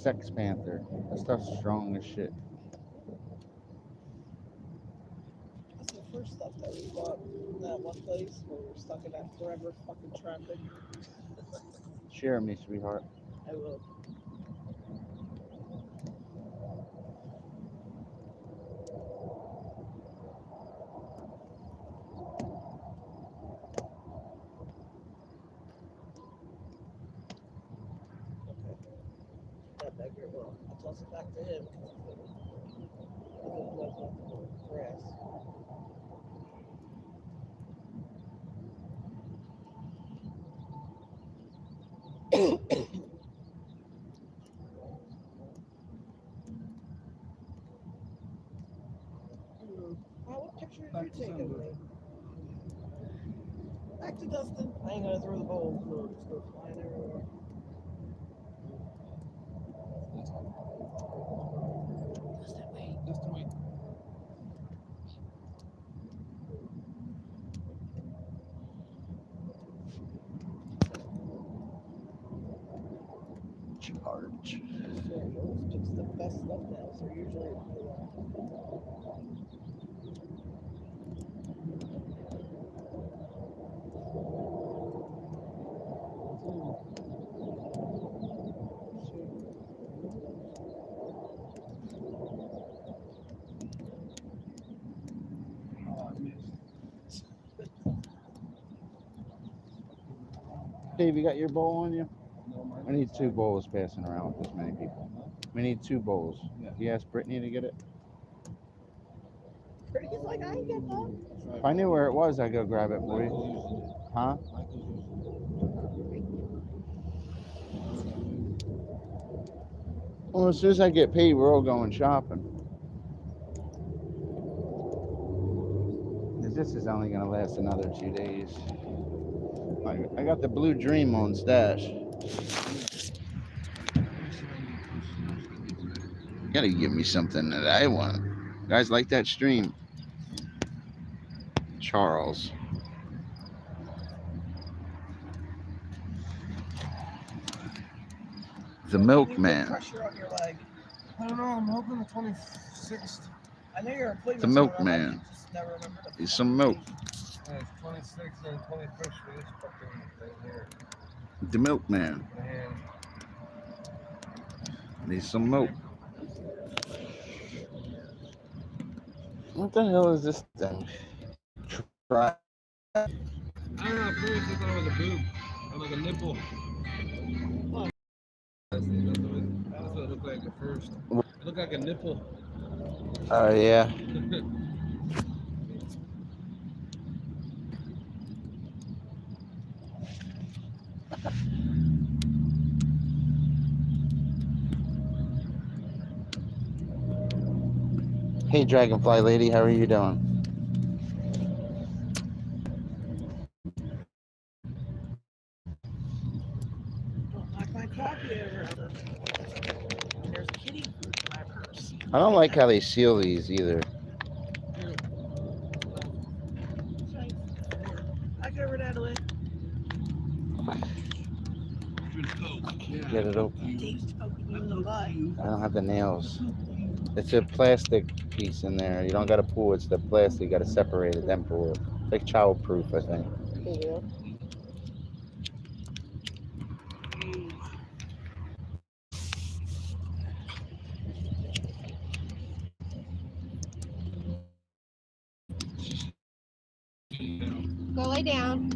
Sex Panther. That stuff's strong as shit. That's the first stuff that we bought in that one place where we were stuck in that forever fucking traffic. Share me, sweetheart. I will. Okay. That beggar. Well, I'll toss it back to him because it was like grass. What picture did you take of me? Back to Dustin. I ain't gonna throw the bowl, so it'll just go flying everywhere. Dustin, wait. Dustin, wait. Charge. So he always picks the best stuff now, so usually Oh, I missed. Dave, you got your bowl on you? No, I need 2 bowls passing around with this many people. We need 2 bowls. Yeah. You ask Brittany to get it? Brittany's like, I ain't get that. If I knew where it was, I'd go grab it for you. Michael usually did. Huh? Michael usually did. Well, as soon as I get paid, we're all going shopping. 'Cause this is only going to last another 2 days. I got the Blue Dream on stash. You gotta give me something that I want. Guys like that stream. Charles. The Milkman. Pressure on your leg. I don't know. I'm hoping the 26th. I know you're a policeman. The Milkman. Just never remember the Need some milk. Yeah, it's 26th and 21st for this fucking thing here. The Milkman. And Need some milk. What the hell is this thing? Try. I don't know. At first I thought it was a boob or like a nipple. That's what it looked like at first. It looked like a nipple. Oh yeah. Hey Dragonfly lady, how are you doing? Don't knock my coffee over. There's kitty food in my purse. I don't like how they seal these either. I get over that way. Get it open. Dave's poking you in the butt. I don't have the nails. It's a plastic piece in there. You don't gotta pull. It's the plastic. You gotta separate it, then pull it. It's like child-proof, I think. Yeah. Go lay down.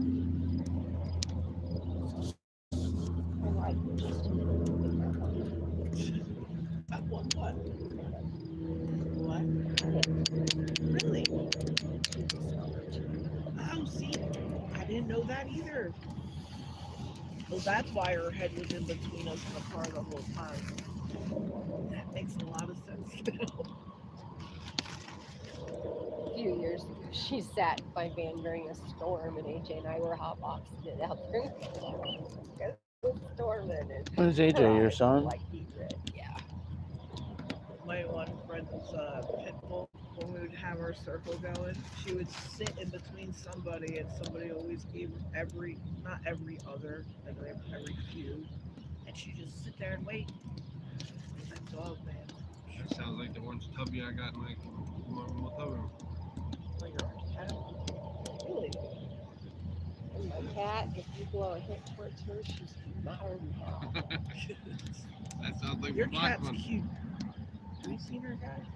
That one what? What? Really? Oh, see, I didn't know that either. Well, that's why her head was in between us in the car the whole time. That makes a lot of sense now. A few years ago, she sat in my van during a storm, and AJ and I were hotboxing it out there. The storm ended. What is AJ, your son? Like he did, yeah. My one friend's pit bull, when we would have our circle going, she would sit in between somebody, and somebody always gave not every other, like every few, and she'd just sit there and wait. sounds like the orange tubby I got in my motel room. Like your cat. Really? And my cat, if you blow a hit towards her, she's mad as hell. That sounds like Your the black cat's one. cute. Have you seen her, guys?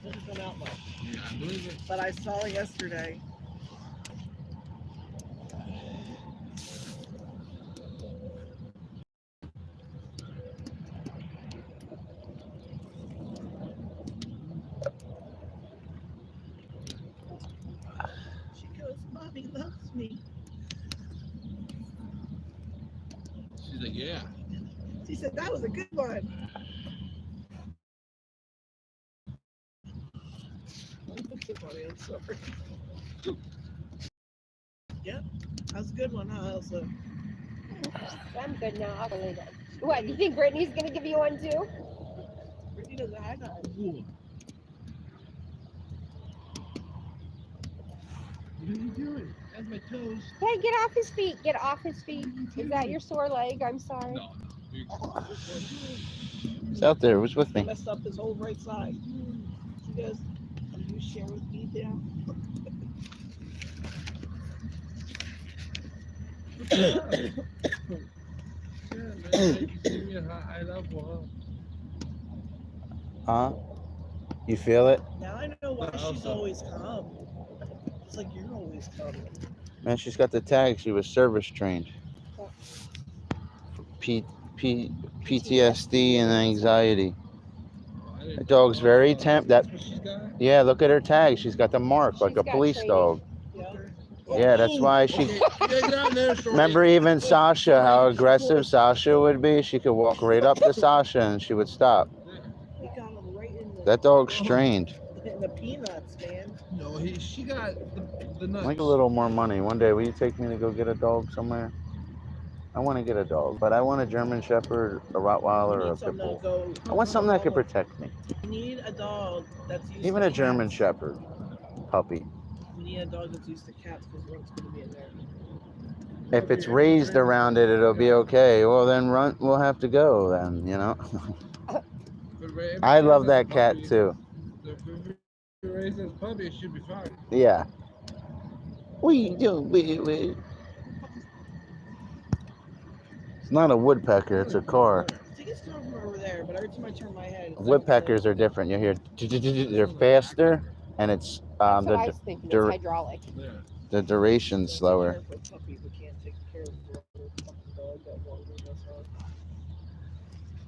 Doesn't come out much. Yeah, I believe it. But I saw her yesterday. She goes, Mommy loves me. She's like, yeah. She said, that was a good one. I'm sorry. Yep, that was a good one, huh, Elsa? I'm good now. I'll go lay down. What, do you think Brittany's gonna give you one too? Brittany doesn't have that. Ooh. What are you doing? That's my toes. Hey, get off his feet. Get off his feet. Is that your sore leg? I'm sorry. No, no. It's out there. It was with She me. messed up his whole right side. She goes, can you share with me now? Yeah, man. You see me a high level, Huh? You feel it? Now I know why But she's also- always calm. It's like you're always calm. Man, she's got the tag. She was service trained. PTSD and anxiety. huh? The dog's very temp. that- That's what she's got? Yeah, look at her tag. She's got the mark like She's a got police training. dog. Yeah. Yeah, that's why she. Okay, yeah, get out there, shorty. Remember even Sasha, how aggressive Sasha would be? She could walk right up to Sasha and she would stop. He got him right in the, That dog's trained. in the peanuts, man. No, she got the nuts. Like a little more money. One day, will you take me to go get a dog somewhere? I want to get a dog, but I want a German Shepherd, a Rottweiler, You or a need something Pit to Bull. go. I want something that could protect me. You need a dog that's used Even to a German cats. Shepherd puppy. You need a dog that's used to cats because one's going to be in there. If it's raised around it, it'll be okay. Well, then we'll have to go then, you know. I love that cat too. If you raise this puppy, it should be fine. Yeah. We do, we. It's not a woodpecker, it's a car. I think it's coming from over there, but every time I turn my head, it's Woodpeckers are different. You hear, they're faster, and it's That's what I the was thinking. dur- It's hydraulic. Yeah. duration's slower. For a puppy who can't take care of a fucking dog that won't leave us alone.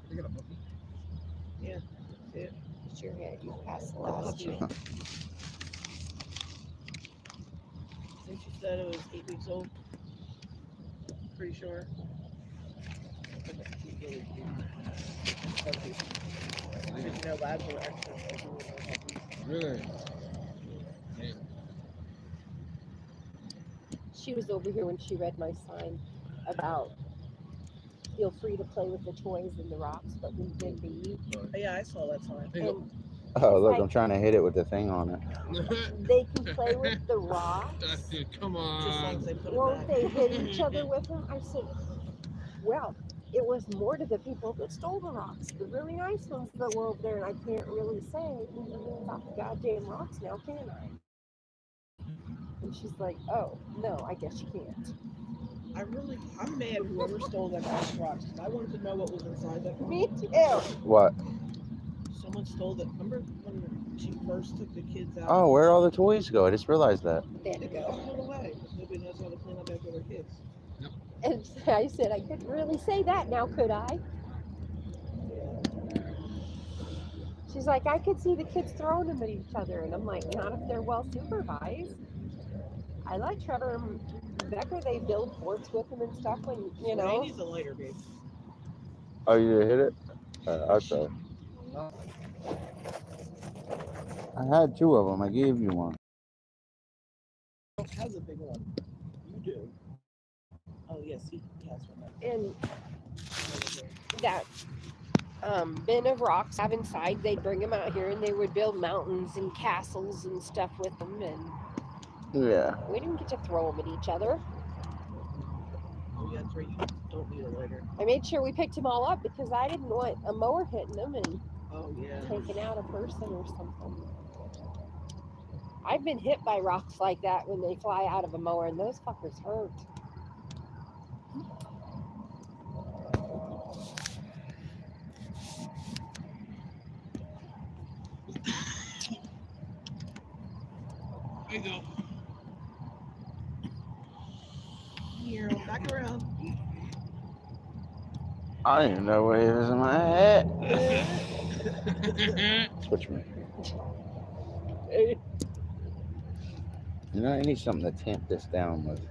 You got a puppy? It's your head. You passed the last two. I think she said it was 8 weeks old. Pretty sure. She's really cute. Puppy. I didn't know labs were extra. Really? Damn. She was over here when she read my sign about feel free to play with the toys and the rocks, but we did leave. Yeah, I saw that sign. Hey, And Oh, look, I'm trying to hit it with the thing on it. they can play with the rocks. Come Just as long as on. they put Won't it they back. hit each other with them? I said, well, it was more to the people that stole the rocks, the really nice ones that were over there, and I can't really say, "Put your hands off the goddamn rocks now, can I?" And she's like, oh, no, I guess you can't. I'm mad whoever stole that ice rocks. 'Cause I wanted to know what was inside that rock. Me too. What? Someone stole that. Remember when she first took the kids out? Oh, where'd all the toys go? I just realized that. They had to They got go. thrown away. Nobody knows how to clean up after their kids. And I said, I couldn't really say that now, could I? She's like, I could see the kids throwing them at each other. And I'm like, not if they're well supervised. I like Trevor and Becker, they build forts with them and stuff when, you Ray know. needs a lighter, babe. Oh, you hit it? Okay. I had two of them. I gave you one. Has a big one. You do. Oh yes, he has one. And that bin of rocks have inside, they'd bring them out here and they would build mountains and castles and stuff with them. And Yeah. we didn't get to throw them at each other. Oh yeah, that's right. You don't need a lighter. I made sure we picked them all up because I didn't want a mower hitting them. And Oh yeah. taking out a person or something. I've been hit by rocks like that when they fly out of a mower, and those fuckers hurt. There you go. Here, back around. I didn't know where he was in my head. Switch me. You know, I need something to tamp this down with.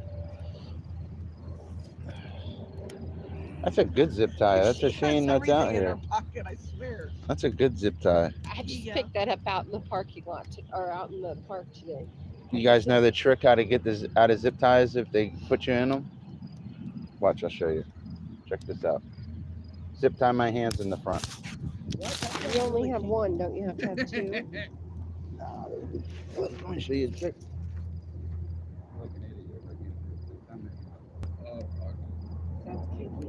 That's a good zip tie. That's a She has shame that's out everything in her here. pocket, I swear. That's a good zip tie. I just Yeah. picked that up out in the parking lot or out in the park today. You guys know the trick how to get this out of zip ties if they put you in them? Watch, I'll show you. Check this out. Zip tie my hands in the front. What? You only have one, don't you have to have two? Let me show you a trick. Oh, fuck. Sounds kinky.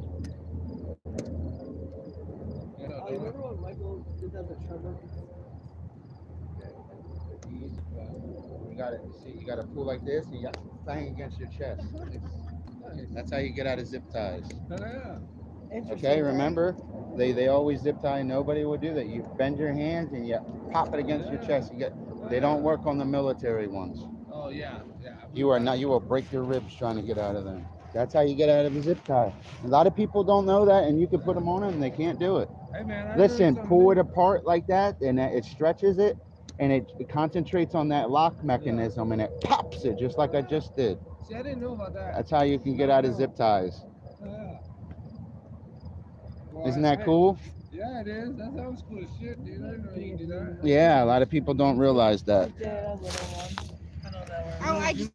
Yeah, Oh, you remember when Michael did that to Trevor? You got it. See, you got to pull like this, and you got to bang against your chest. That's how you get out of zip ties. Yeah. Interesting, Okay, right? remember? They always zip tie. Nobody would do that. You bend your hands and you pop it against your chest. You get. They don't work on the military ones. Oh, yeah, yeah. You are not. You will break your ribs trying to get out of them. That's how you get out of a zip tie. A lot of people don't know that, and you can put them on and they can't do it. Hey, man, I Listen, learned pull it something. apart like that, and it stretches it, and it concentrates on that lock mechanism, and it pops it just like I just did. See, I didn't know about that. That's how you can get out of zip ties. Yeah. Well, Isn't that hey, cool? Yeah, it is. That sounds cool as shit, dude. I didn't know you could do that. Yeah, a lot of people don't realize that. Yeah, a little one. I don't know where. Oh, I just.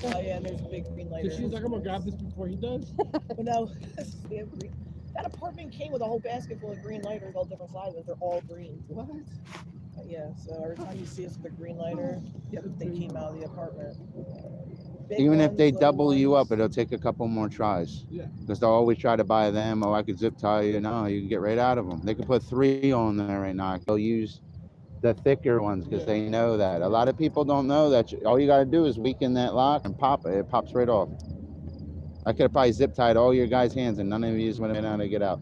Oh yeah, and there's a big green light. So she's like, I'm gonna grab this before he does. But no, they have green. That apartment came with a whole basket full of green lighters, all different sizes. They're all green. What? Yeah, so every time you see us with a green lighter, they came out of the apartment. Big Even if ones, they little double you ones. up, it'll take a couple more tries. Yeah. Because they'll always try to buy them. Oh, I could zip tie you. No, you can get right out of them. They could put 3 on there right now. They'll use the thicker ones because they know that. A lot of people don't know that. All you got to do is weaken that lock and pop it. It pops right off. I could have probably zip tied all your guys' hands and none of you would have been able to get out.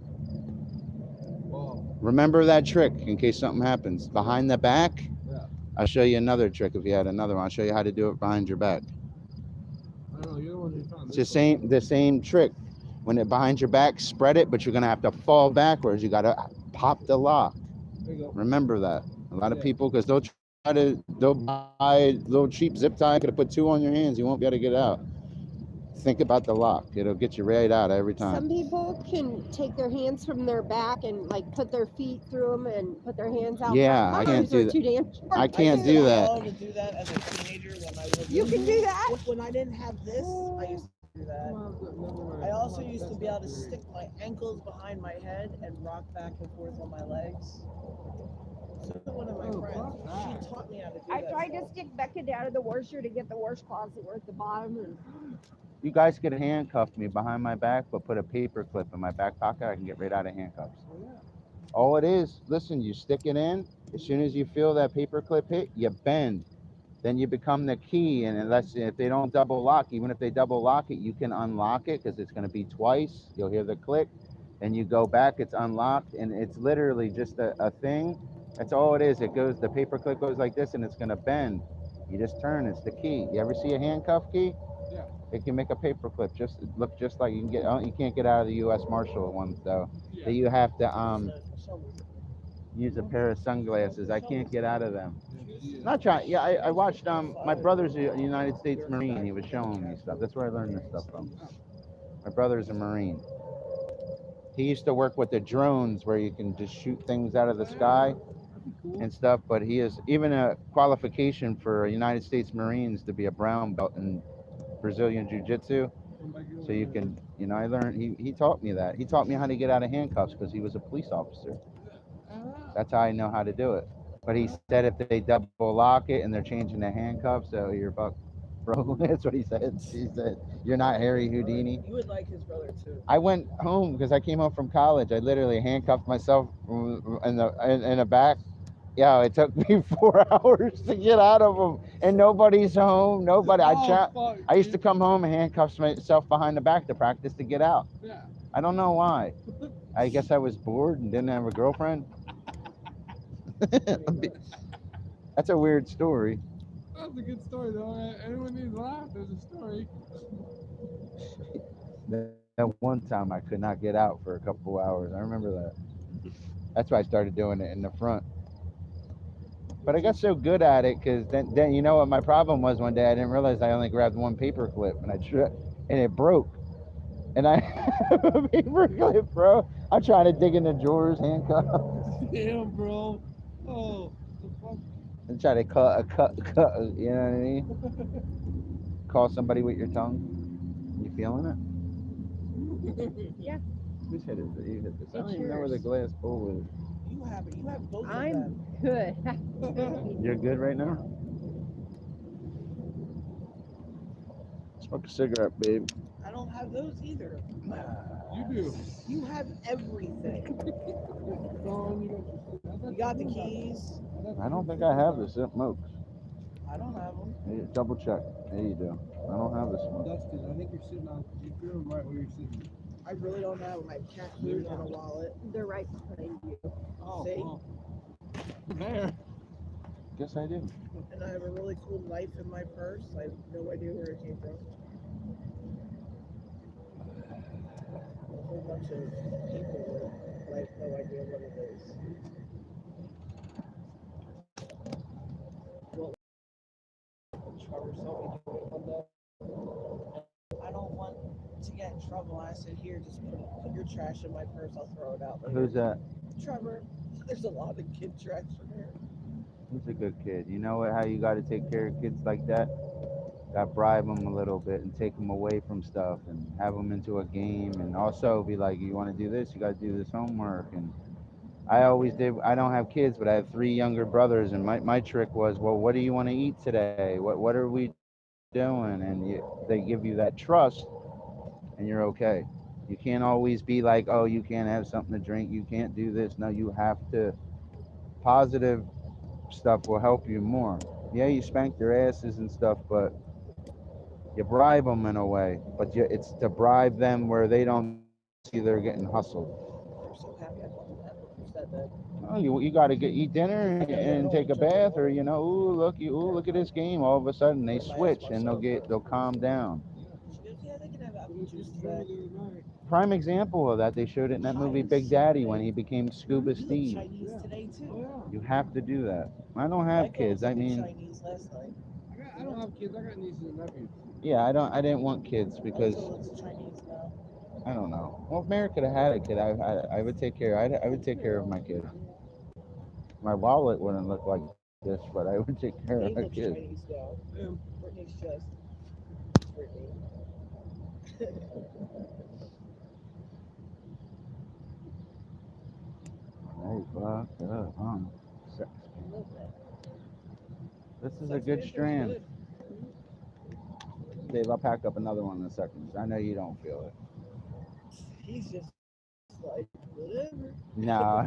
Whoa. Remember that trick in case something happens. Behind the back, Yeah. I'll show you another trick if you had another one. I'll show you how to do it behind your back. I don't know. You're the one who found It's this the same trick. When it behind your back, spread it, but you're gonna have to fall backwards. You gotta pop the lock. one. There you go. Remember that. A lot of Yeah. people, because they'll buy little cheap zip tie. Could have put 2 on your hands. You won't be able to get out. Think about the lock. It'll get you right out every Some time. people can take their hands from their back and like put their feet through them and put their hands out. Yeah, My I can't arms do are that. too damn short. I can't used do to that. love to do that as a teenager when I was. You can do that? When I didn't have this, I used to do that. I also used to be able to stick my ankles behind my head and rock back and forth on my legs. So one of my Oh, friends, fuck that. she taught me how to do I that. tried to stick Becca down to the washer to get the wash closet. We're at the bottom, and You guys could handcuff me behind my back, but put a paper clip in my back pocket. I can get right out of handcuffs. All it is, listen, you stick it in. As soon as you feel that paper clip hit, you bend. Then you become the key. And if they don't double lock, even if they double lock it, you can unlock it because it's going to be twice. You'll hear the click. Then you go back, it's unlocked. And it's literally just a thing. That's all it is. The paper clip goes like this and it's going to bend. You just turn, it's the key. You ever see a handcuff key? Yeah. It can make a paper clip. Look just like you can get. You can't get out of the U.S. Marshal ones though. Yeah. That you have to use a pair of sunglasses. I can't get out of them. Not trying. Yeah, I watched. My brother's a United States Marine. He was showing me stuff. That's where I learned this stuff from. My brother's a Marine. He used to work with the drones where you can just shoot things out of the sky and stuff. But he is even a qualification for United States Marines to be a brown belt in Brazilian Jiu-Jitsu. So you can, I learned. He taught me that. He taught me how to get out of handcuffs because he was a police officer. That's how I know how to do it. But he said if they double lock it and they're changing the handcuffs, so you're bro. That's what he said. He said, "You're not Harry Houdini." You would like his brother too. I went home because I came home from college. I literally handcuffed myself in the back. Yeah, it took me 4 hours to get out of them, and nobody's home. Nobody. I used to come home and handcuff myself behind the back to practice to get out. Yeah. I don't know why. I guess I was bored and didn't have a girlfriend. That's a weird story. That's a good story, though. Anyone needs a laugh, there's a story. That one time I could not get out for a couple hours. I remember that. That's why I started doing it in the front. But I got so good at it because then you know what my problem was one day. I didn't realize I only grabbed one paper clip and and it broke. And I have a paper clip, bro. I'm trying to dig in the drawers, handcuffs, Damn, bro. Oh, the fuck? and try to cut. You know what I mean? Call somebody with your tongue. You feeling it? Yeah. Whose head is it? You hit this. I don't It's even know where the yours. glass bowl is. You have it. You have both of I'm them. good. You're good right now? Smoke a cigarette, babe. I don't have those either. You do. You have everything. Phone, You got the keys. I don't think I have the smokes. I don't have them. Hey, double check. There you do. I don't have the smoke. Dustin, I think you're sitting on. You're feeling right where you're sitting. I really don't have my cat food in a wallet. They're right behind you. Oh, See? oh. There. Guess I do. And I have a really cool knife in my purse. I have no idea where it came from. A whole bunch of people with like no idea what it is. Well, Trevor saw me doing one day. I don't want to get in trouble. I said, here, just put your trash in my purse. I'll throw it out later. Who's that? Trevor. There's a lot of kid trash in here. He's a good kid. You know what? How you got to take care of kids like that? Got to bribe them a little bit and take them away from stuff and have them into a game, and also be like, you want to do this? You got to do this homework. And I always did. I don't have kids, but I have 3 younger brothers, and my trick was, well, what do you want to eat today? What are we doing? And they give you that trust, and you're okay. You can't always be like, oh, you can't have something to drink, you can't do this. No, you have to. Positive stuff will help you more. Yeah, you spank their asses and stuff, but you bribe them in a way. But it's to bribe them where they don't see they're getting hustled. I'm so happy I bought that. You said that. Oh, you got to eat dinner and take a bath, or look at this game. All of a sudden they switch and they'll calm down. She goes, yeah, they can have apple juice today. Prime example of that, they showed it in that movie Big Daddy when he became Scuba You look Steve. Chinese today too. You have to do that. I don't have Michael kids. was I looking mean, Chinese last night. I don't have kids. I got nieces and nephews. yeah, I didn't want kids because Also looks Chinese now. I don't know. Well, if Mary could have had a kid, I would take care. I would take care of my kid. My wallet wouldn't look like this, but I would take care He of my looks kid. Chinese though. Brittany's just Brittany. Hey, fucked up, huh? I love that. This is a Sex good Man's strand. good. Dave, I'll pack up another one in a second. I know you don't feel it. He's just like, whatever. No,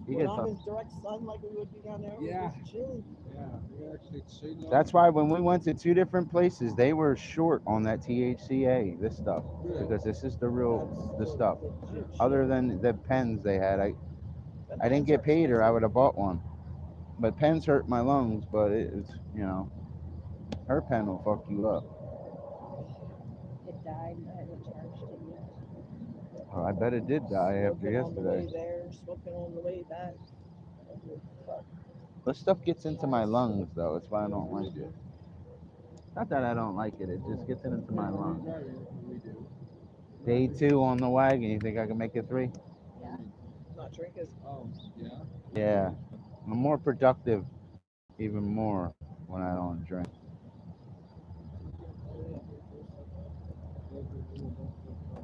he We're gets not up. his direct son like we would be down there. Yeah. We're just chilling. Yeah, we actually shaded off. That's why when we went to 2 different places, they were short on that THCA, this stuff, Really? because this is the real, the That's stuff. legit shit. Other than the pens they had, I Them didn't pens get are paid or I expensive. would have bought one. But pens hurt my lungs, but it's, her pen will fuck you up. It died and I haven't charged it yet. Oh, I bet it did die after Smoking on the way yesterday. there, smoking on the way back. Fuck. This stuff gets into my lungs, though. That's why I don't like it. Not that I don't like it, it just gets into my lungs. We do. Day 2 on the wagon, you think I can make it 3? Not drinking. Oh, yeah. Yeah. I'm more productive, even more, when I don't drink.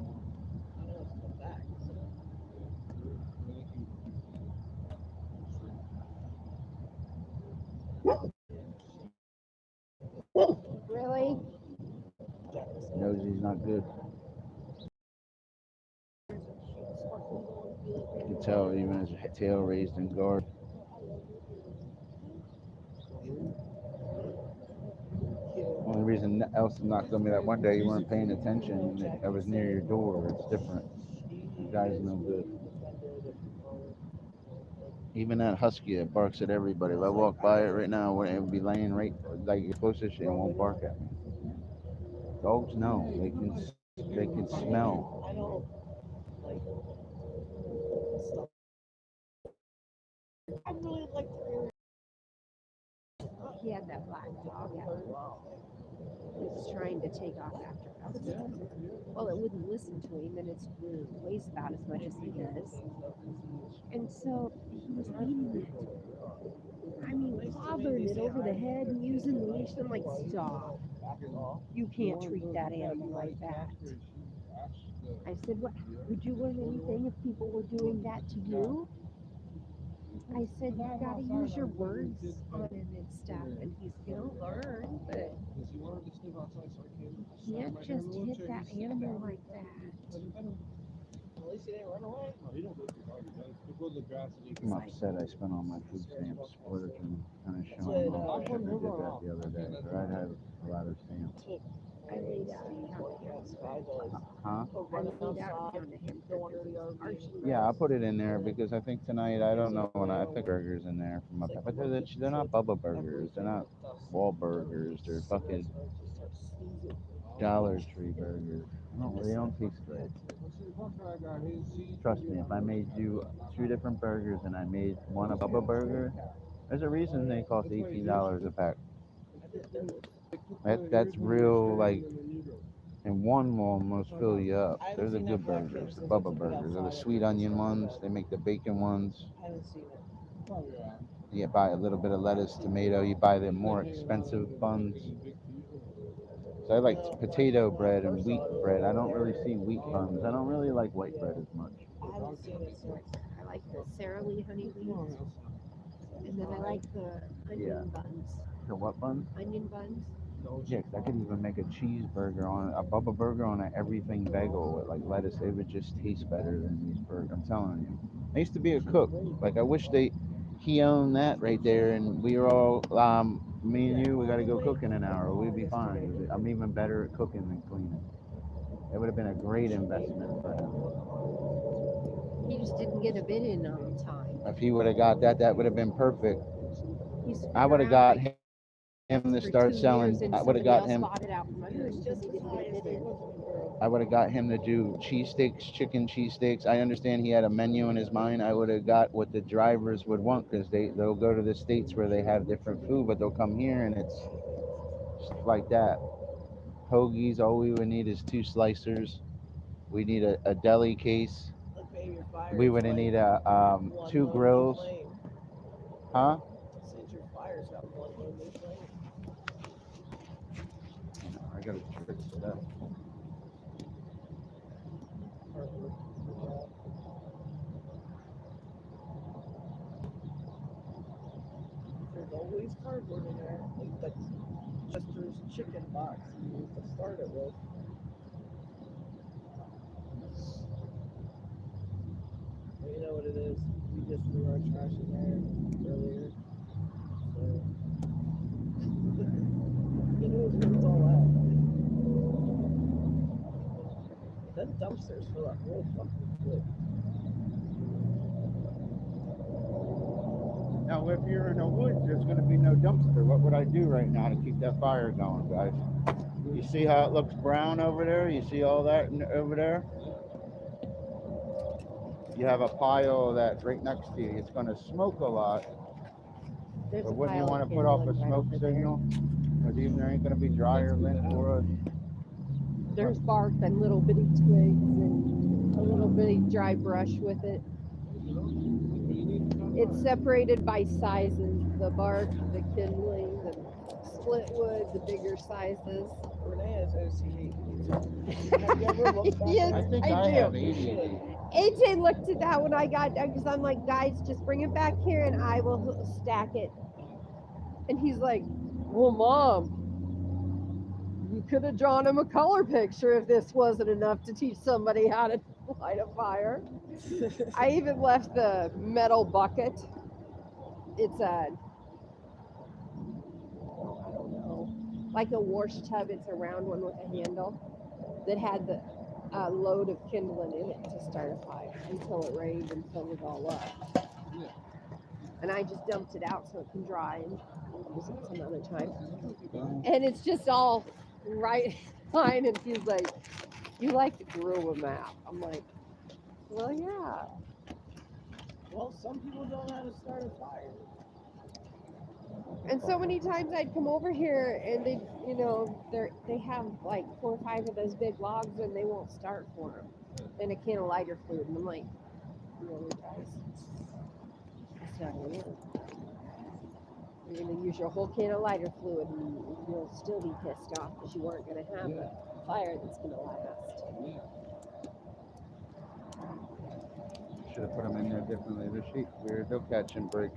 I know it's come back. Really? knows he's not good. You can tell even his tail raised in guard. Only reason else knocked on me that one day you weren't paying attention. I was near your door. It's different. The guy's no good. Even that husky, it barks at everybody. If I walk by it right now, it would be laying right like closest, it won't bark at me. Dogs know. They can smell. I don't like stuff. I really like the He had that black dog out. He was trying to take off after us. Well, it wouldn't listen to him, and it weighs about as much as he does. And so he was eating it. I mean, clobbering it over the head and using the leash. I'm like, stop. You can't treat that animal like that. I said, what? Would you learn anything if people were doing that to you? I said, you've got to use your words on him and stuff, and he's going to learn, but you can't just hit that animal like that. At least he didn't run away. I'm upset I spent all my food stamps splurging, kind of showing off. I shouldn't have did that the other day, but I had a lot of stamps. I laid out and counted him. Huh? I laid out and counted him. Yeah, I'll put it in there because I think tonight, I don't know, when I think burgers in there from up there. But they're not Bubba burgers. They're not Wahlburgers. They're fucking Dollar Tree burgers. They don't taste good. Trust me, if I made you 2 different burgers and I made one a Bubba burger, there's a reason they cost $18 a pack. That's real, like, and one will almost fill you up. They're the good burgers, the Bubba burgers. They're the sweet onion ones. They make the bacon ones. I haven't seen it. You buy a little bit of lettuce, tomato. You buy the more expensive buns. So I like potato bread and wheat bread. I don't really see wheat buns. I don't really like white bread as much. I haven't seen it since. I like the Sara Lee honey wheat, and then I like the onion buns. The what buns? Onion buns. Yeah, 'cause I could even make a cheeseburger on a Bubba burger on an everything bagel with like lettuce. It would just taste better than these burgers. I'm telling you. I used to be a cook. Like I wish he owned that right there, and we were all me and you. We got to go cook in an hour. We'd be fine. I'm even better at cooking than cleaning. It would have been a great investment for him. He just didn't get a bid in on time. If he would have got that, that would have been perfect. He's I would have got him to start selling. I would have got him. I would have got him to do cheesesteaks, chicken cheesesteaks. I understand he had a menu in his mind. I would have got what the drivers would want because they'll go to the states where they have different food, but they'll come here and it's just like that. Hoagies, all we would need is 2 slicers. We need a deli case. We would need 2 grills. Huh? I got a trick for that. There's always cardboard in there. Like that's Chester's chicken box you used to start it with. Well, you know what it is? We just threw our trash in there earlier. So you know where it's all at. Them dumpsters fill up real fucking quick. Now, if you're in the woods, there's going to be no dumpster. What would I do right now to keep that fire going, guys? You see how it looks brown over there? You see all that over there? You have a pile of that right next to you. It's going to smoke a lot. But wouldn't you want to put off a smoke signal? Because even there ain't going to be dryer lint for us. There's bark and little bitty twigs and a little bitty dry brush with it. It's separated by sizes, the bark, the kindling, the split wood, the bigger sizes. Renee has OCD. Have you ever looked at Yes, I think I I do. have ADD. AJ looked at that when I got done because I'm like, guys, just bring it back here and I will stack it. And he's like, well, Mom, You could have drawn him a color picture if this wasn't enough to teach somebody how to light a fire. I even left the metal bucket. It's a, I don't know, like a wash tub. It's a round one with a handle that had the load of kindling in it to start a fire until it rained and filled it all up. Yeah. And I just dumped it out so it can dry and use it some other time. And it's just all right fine. And he's like, "You like to grow a map?" I'm like, "Well, yeah." Well, some people don't know how to start a fire. And so many times I'd come over here and they, you know, they have like 4 or 5 of those big logs and they won't start for them. And a can of lighter fluid, and I'm like, "Really, guys? It's not gonna work. You're gonna use your whole can of lighter fluid and you'll still be pissed off because you aren't gonna have a fire that's gonna last." Yeah. Should have put them in there differently. They're sheep weird. They'll catch and break.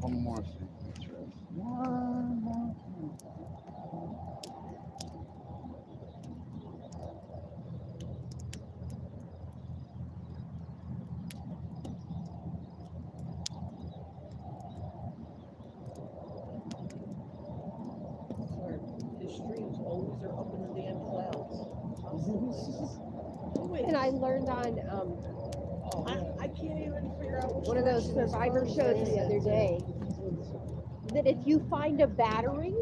One more signature. One more signature. His streams always are up in the damn clouds. Oh, wait. And I learned on I can't even figure out which one of those direction his Survivor phone shows is. the other day that if you find a battery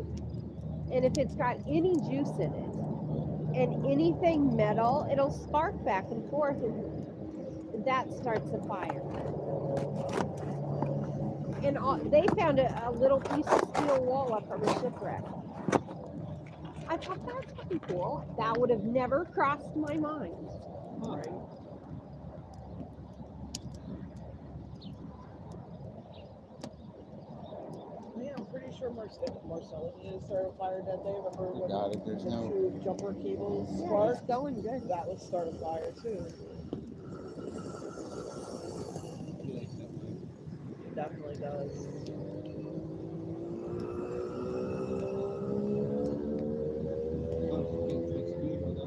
and if it's got any juice in it and anything metal, it'll spark back and forth and that starts a fire. And they found a little piece of steel wall up from a shipwreck. I thought that's pretty cool. That would have never crossed my mind. Right. Yeah, I'm pretty sure Marcelo did start a fire that day. Remember when Got it. There's the no. 2 jumper cables Yeah, sparked? it's going good. That would start a fire too. It definitely does.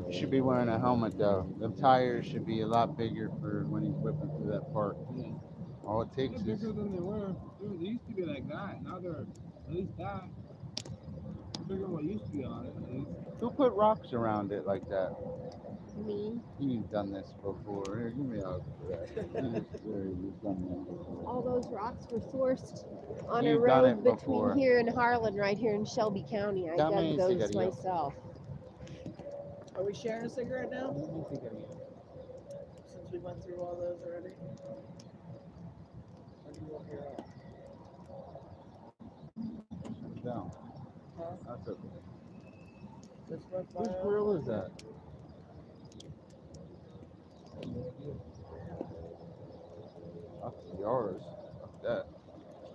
You should be wearing a helmet though. The tires should be a lot bigger for when he's whipping through that park. Yeah. All it They're takes is. bigger than they were. They used to be like that. Now they're at least that. They're bigger than what used to be on it, at least. Who put rocks around it like that? Me. You've done this before. Here, give me a hug for that. I'm sure you've done that before. All those rocks were sourced on You've a done road it between before. here and Harlan, right here in Shelby County. I Dame dug those cigarrillo. myself. Are we sharing a cigarette now? Let me think of it. Since we went through all those already? Or do you want your No, huh? that's okay. This one Whose fire? grill is that? That's yours. Fuck that.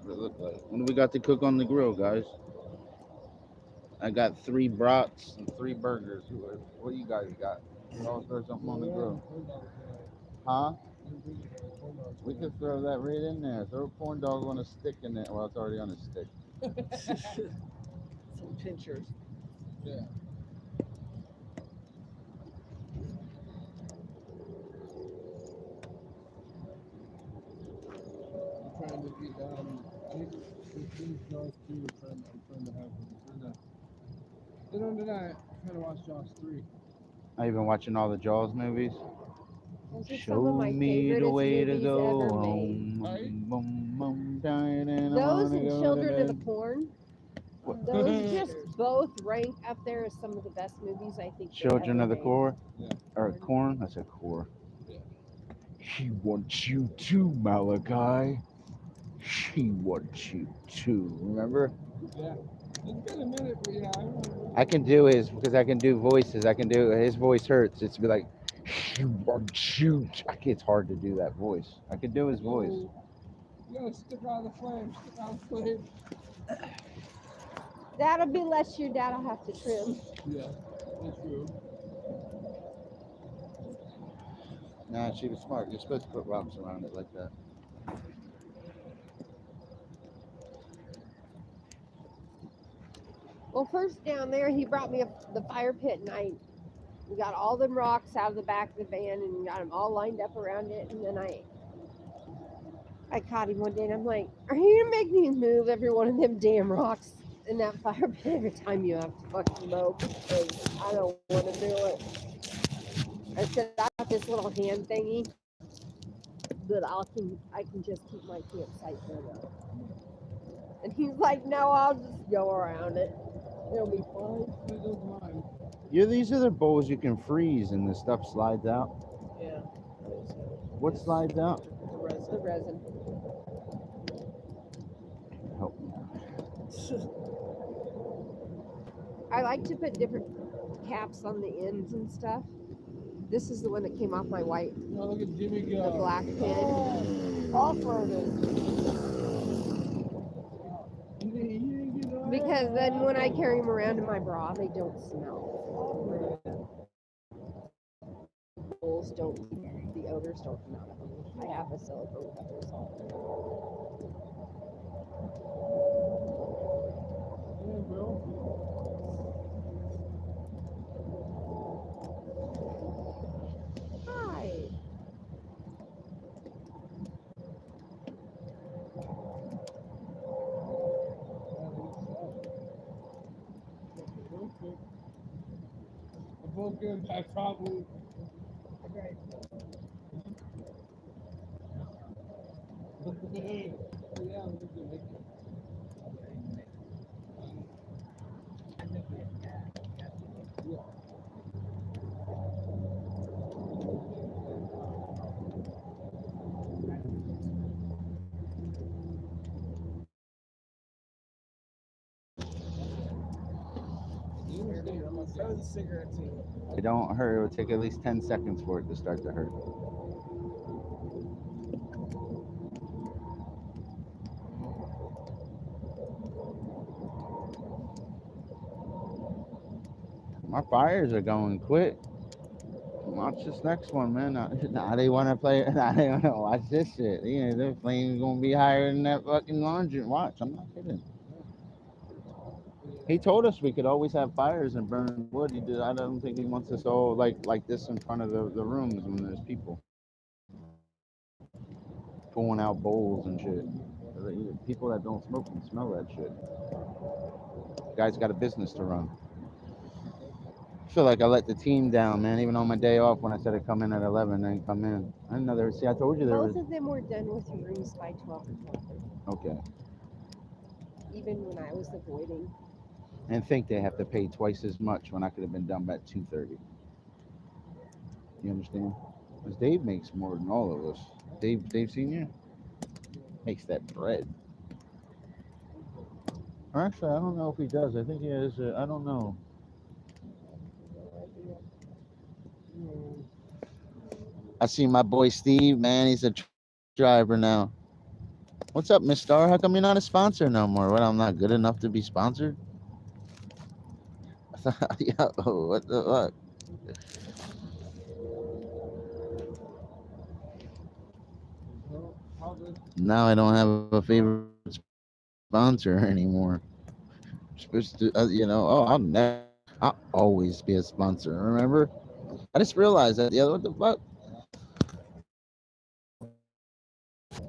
What it look like? What do we got to cook on the grill, guys? I got 3 brats and 3 burgers. What you guys got? I'll throw something on the grill. Huh? We could throw that right in there. Throw a corn dog on a stick in there. Well, it's already on a stick. Some pinchers. Yeah. I'm trying to get these Jaws 2. I'm trying to have them. Then on tonight, I'm trying to watch Jaws 3. I've been watching all the Jaws movies. Those are some Show of my me the favoriteest way to movies go ever made. home. Right? Boom, boom, dying and I Those wanna and go Children to of the bed. Corn. What? Those just both rank up there as some of the best movies I think. they Children ever of the made. Corn? Yeah. Or Corn? I said Core. Yeah. He wants you too, Malachi. She wants you too. Remember? Yeah. It's been a minute, but yeah, I remember. I can do his because I can do voices. I can do his voice hurts. It's be like, he wants you. It's hard to do that voice. I can do his voice. You gotta stick out the flame. Stick out the flame. That'll be less your dad'll have to trim. Yeah, that's true. Nah, she was smart. You're supposed to put rocks around it like that. Well, first down there, he brought me up to the fire pit, and we got all them rocks out of the back of the van and got them all lined up around it. And then I caught him one day, and I'm like, "Are you gonna make me move every one of them damn rocks in that fire pit every time you have to fucking mow? Because I don't want to do it." I said, "I got this little hand thingy that I can just keep my campsite going." And he's like, "No, I'll just go around it. It'll be fine." It doesn't mind. Yeah, these are the bowls you can freeze and the stuff slides out. Yeah. What slides out? The resin. The resin. Help me. I like to put different caps on the ends and stuff. This is the one that came off my white, Oh, look at Jimmy the go. black pin. Off-roaded. You didn't get on Because then when I carry them around in my bra, they don't smell. Bowls don't, the odors don't come out of them. I have a silicone cover, so. Yeah, bro. Hi. The boat going back probably. Right. Yeah, look at the make it. Yeah. Throw the cigarettes in. It don't hurt. It would take at least 10 seconds for it to start to hurt. My fires are going quick. Watch this next one, man. Now they want to play. Now they want to watch this shit. Yeah, the flame's gonna be higher than that fucking laundry. Watch, I'm not kidding. He told us we could always have fires and burn wood. He did. I don't think he wants us all like this in front of the rooms when there's people pulling out bowls and shit. People that don't smoke can smell that shit. Guy's got a business to run. I feel like I let the team down, man. Even on my day off, when I said I'd come in at 11, I didn't come in. I didn't know there was. See, I told you there was. Both of them were done with rooms by 12 or 12:30. Okay. Even when I was avoiding. And think they have to pay twice as much when I could have been done by 2:30. You understand? Because Dave makes more than all of us. Dave Senior makes that bread. Or actually, I don't know if he does. I think he has. I don't know. I see my boy Steve, man. He's a driver now. What's up, Miss Star? How come you're not a sponsor no more? What, I'm not good enough to be sponsored? Yo, what the fuck? Now I don't have a favorite sponsor anymore. I'm supposed to, I'll always be a sponsor. Remember? I just realized that the other, what the fuck?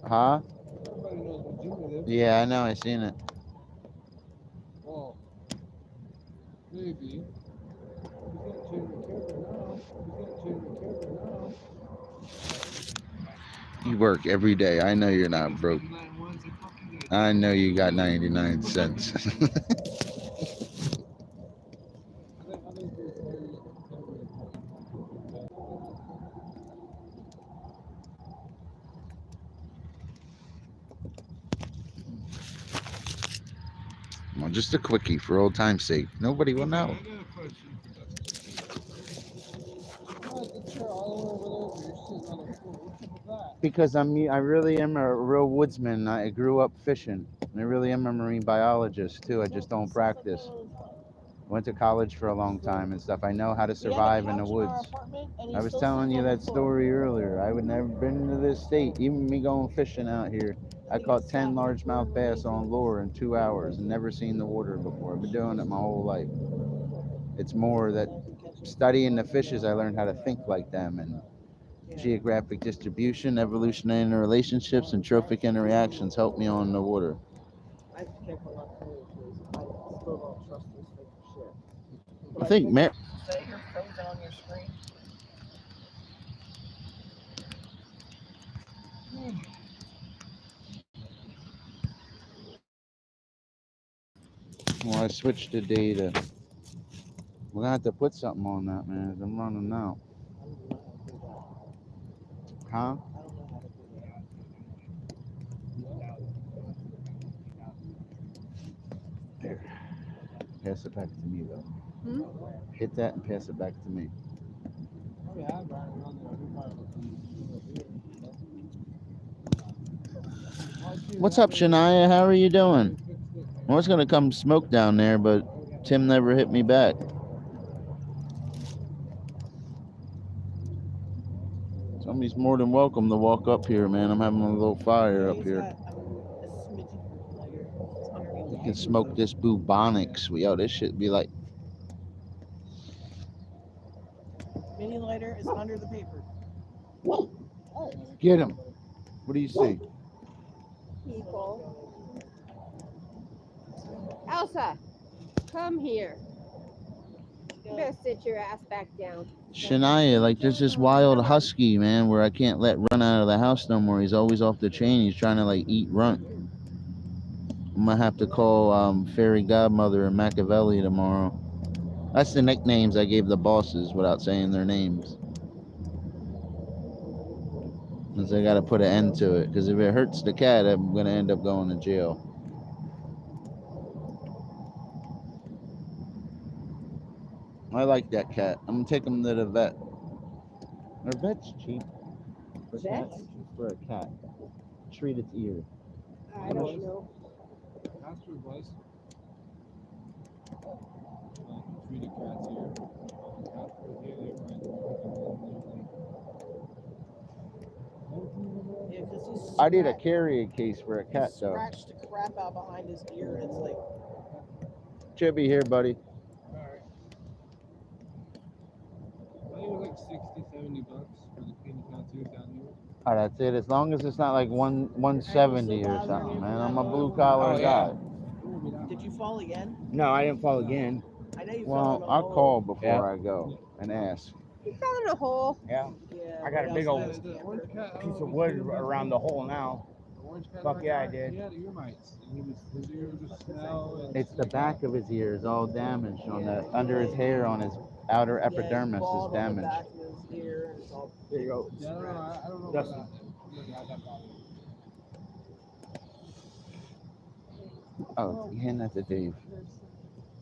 Huh? Everybody knows what Jimmy is. Yeah, I know. I seen it. Well, maybe. We got Jimmy Carter now. You work every day. I know you're not broke. 99 ones a fucking day. I know you got 99 cents. I think Well, just a quickie for old time's sake. Nobody will know. I got a question for Dustin. Why is the chair all over there? You're sitting on the floor. What's up with that? Because I really am a real woodsman. I grew up fishing. And I really am a marine biologist too. I just don't practice. Went to college for a long time and stuff. I know how to survive in the woods. I was telling you that story earlier. I would never been to this state. Even me going fishing out here, I caught 10 largemouth bass on lure in 2 hours and never seen the water before. I've been doing it my whole life. It's more that studying the fishes, I learned how to think like them, and geographic distribution, evolutionary interrelationships, and trophic interactions help me on the water. I have to be careful not to move because I still don't trust this thing for shit. I think Mar- Say you're frozen on your screen. Well, I switched to data. We're gonna have to put something on that, man. I'm running out. Huh? I don't know how to do that. There. Pass it back to me, though. Hmm? Hit that and pass it back to me. Oh yeah, I'm riding on there. We probably What's up, Shania? How are you doing? I was gonna come smoke down there, but Tim never hit me back. Somebody's more than welcome to walk up here, man. I'm having a little fire up He's here. got, a smidgen lighter. It's underneath You the can paper. smoke this bubonics. Yo, this shit be like, Mini lighter is under the paper. get him. What do you see? People. Elsa, come here. You better sit your ass back down. Shania, like there's this wild husky, man, where I can't let Run out of the house no more. He's always off the chain. He's trying to like eat Run. I'm gonna have to call Fairy Godmother and Machiavelli tomorrow. That's the nicknames I gave the bosses without saying their names. Because I gotta put an end to it. Because if it hurts the cat, I'm gonna end up going to jail. I like that cat. I'm gonna take him to the vet. Our vet's cheap. For Vet? cats? For a cat. Treat its ear. I don't know. That's what it was. Treated cats here. Cats were here, they Yeah, because I did a carrier case for a cat though. scratched the crap out behind his ear, and it's like, Chippy here, buddy. Alright. I think it was like 60, 70 bucks for the clean tattoos down here. Oh, that's it. As long as it's not like 170 or something, man. I'm a blue collar Oh, yeah. guy. did you fall again? No, I didn't fall again. I know you fell Well, in a I'll hole. call before Yeah. I go and ask. You fell in a hole. Yeah. Yeah, I got a what big else old has The camper? orange cat, I don't Piece know of if wood you remember around the hole now. the orange cat Fuck in yeah, my I car, did. He had ear mites. And his ear would just smell. And It's the back of his ear is all damaged on the under his hair on his outer Yeah, epidermis bald is on the damaged. back of his ear, and it's all There you go. Yeah, I don't know. I don't know Dustin. about that. Yeah, that bothered me. Oh, hand that to Dave.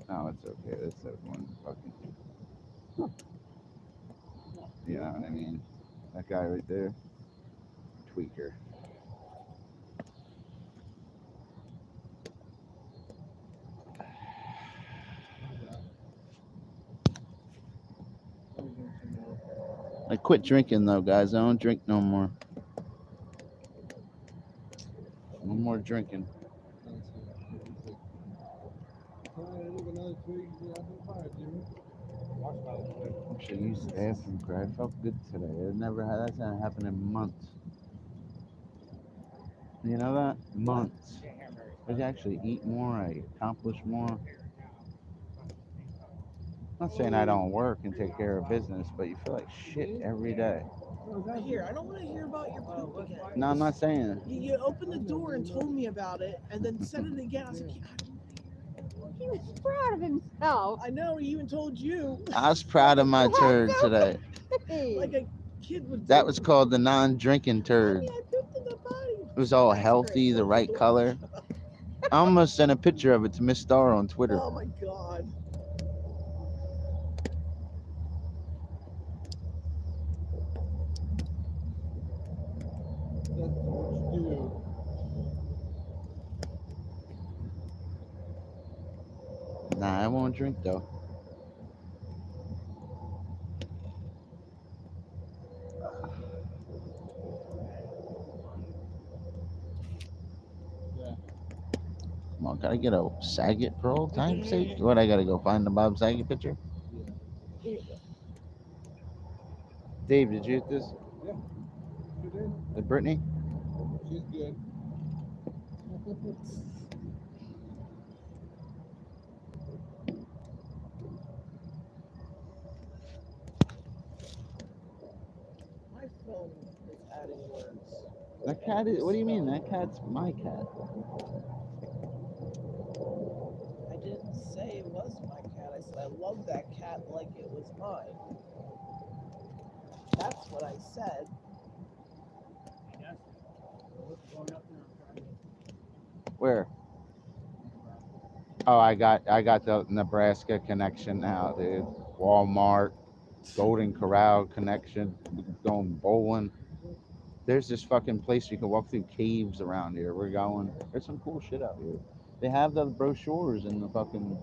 Oh, it's okay. That's that one fucking. You know what I mean? That guy right there. Tweaker. I quit drinking though, guys. I don't drink no more. No more drinking. I should use the bathroom, Craig. I felt good today. It never had that's not happened in months. You know that? Months. I actually eat more, I accomplish more. I'm not saying I don't work and take care of business, but you feel like shit every day. Here, I don't want to hear about your poop again. No, I'm not saying it. You opened the door and told me about it, and then said it again. I was like, yeah, I don't wanna He was proud of himself. hear it. I know. He even told you, I was proud of my turd today. Hey. like a kid would. That was called the non-drinking turd. Mommy, I pooped in the potty. It was all healthy, the right color. I almost sent a picture of it to Miss Star on Twitter. Oh my god. That's what you do. Nah, I won't drink though. on. Can I get a Saget for old time's sake? What, I gotta go find the Bob Saget picture? Yeah. Dave, did you hit this? Yeah. She did. The Brittany? She's good. My phone is adding words. That cat is. What do you mean? That cat's my cat. I didn't say it was my cat. I said I love that cat like it was mine. That's what I said. Where? Oh, I got the Nebraska connection now, dude. Walmart, Golden Corral connection, going bowling. There's this fucking place you can walk through caves around here. We're going. There's some cool shit out here. They have the brochures in the fucking